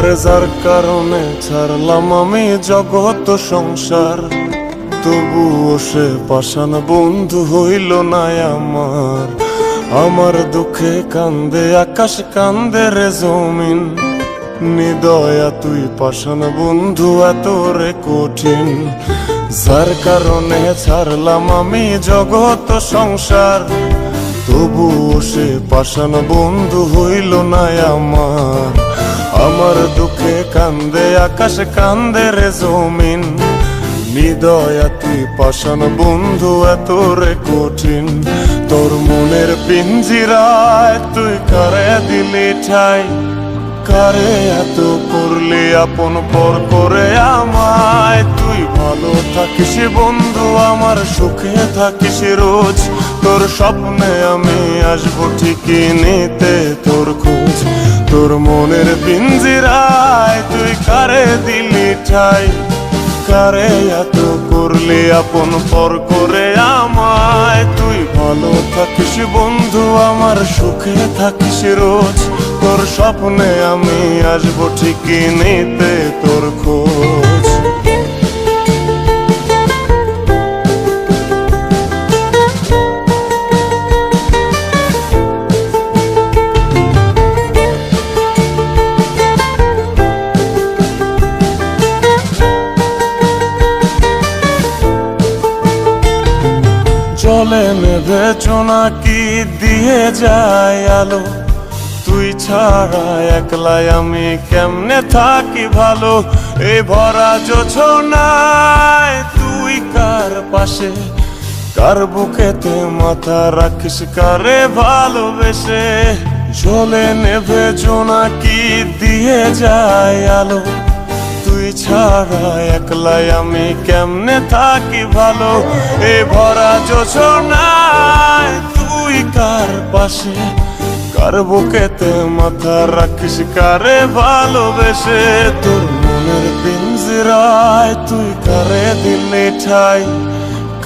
আরে যার কারণে ছাড়লাম আমি জগৎ সংসার, তবুও সে পাষাণ বন্ধু হইল না আমার। আমার দুঃখে কান্দে আকাশ, কান্দে রে জমিন, নিদয়া তুই পাষাণ বন্ধু এত রে কঠিন। যার কারণে ছাড়লাম আমি জগৎ সংসার, তবুও সে পাষাণ বন্ধু হইল না আমার। আমার দুঃখে কান্দে আকাশ, কান্দে রে জমিন, নিদয়া তুই পাষাণ বন্ধু এত রে কঠিন। তোর মনের পিঞ্জিরায় তুই কারে দিলি ঠাই, কারে এত করলি আপন পর করে আমায়। তুই ভালো থাকিস বন্ধু, আমার সুখে থাকিস রোজ, তোর স্বপ্নে আমি আসবো ঠিকই নিতে তোর খোঁজ। তোর মনের পিঞ্জিরায় তুই কারে দিলি ঠাই, কারে এত করলি আপন পর করে আমায়। তুই ভালো থাকিস বন্ধু, আমার সুখে থাকিস রোজ, তোর স্বপ্নে আমি আসবো ঠিকই নিতে তোর খোঁজ। জলে নেভে জোনাকি দিয়ে যায় আলো, তুই ছাড়া একলাই আমি কেমনে থাকি ভালো। এই ভরা জোছনায় তুই কার পাশে, কার বুকেতে মাথা রাখিস কারে ভালোবেসে। জলে নেভে জোনাকি দিয়ে যায় আলো, তুই ছাড়া একলাই আমি কেমনে থাকি ভালো। এ ভরা জোছনায় তুই কার পাশে, কার বুকেতে মাথা রাখিস কারে ভালোবেসে। তোর মনের পিঞ্জিরায় তুই কারে দিলি ঠাই,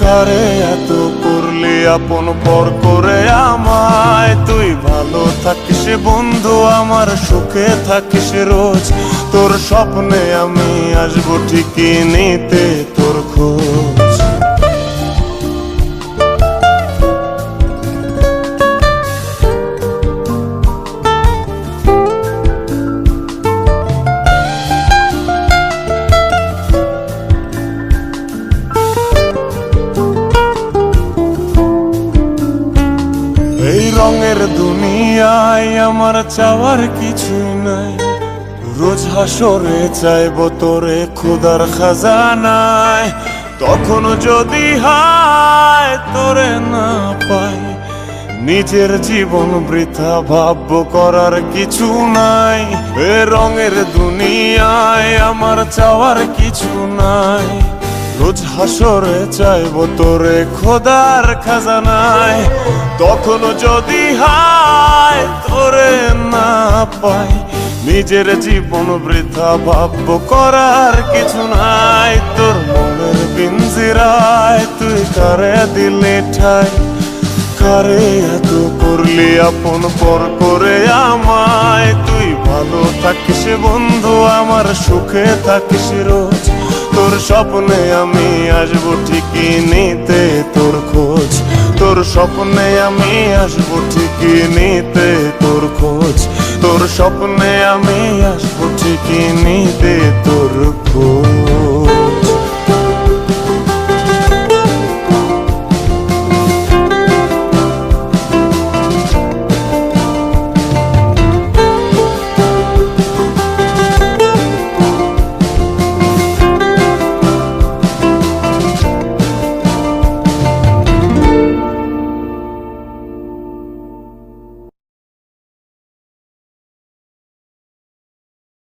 কারে এত করলি আপন পর করে আমায়। তুই ভালো থাকিস বন্ধু, আমার সুখে থাকিস রোজ, তোর স্বপ্নে আমি আসবো ঠিকই নিতে তোর খোঁজ। এই রঙের দুনিয়ায় আমার চাওয়ার কিছুই নাই, রোজ হাসরে চাইব তোরে খোদার খাজানায়। তখন যদি হায় তোরে না পাই, নিজের জীবন বৃথা ভাববো করার কিছু নাই। এ রঙের দুনিয়ায় আমার চাওয়ার কিছু নাই, রোজ হাসরে চাইব তোরে খোদার খাজানায়। তখন যদি হায় তোরে না পাই, নিজের জীবন বৃথা ভাববো করার কিছু নাই। তোর মনের পিঞ্জিরায় তুই কারে দিলি ঠাই, কারে এত করলি আপন পর করে আমায়। তুই ভালো থাকিস বন্ধু, আমার সুখে থাকিস রোজ, তোর স্বপ্নে আমি আসবো ঠিকই নিতে তোর খোঁজ। তোর স্বপ্নে আমি আসবো ঠিকই নিতে তোর খোঁজ, তোর স্বপ্নে আমি আসবো ঠিকই নিতে তোর খোঁজ।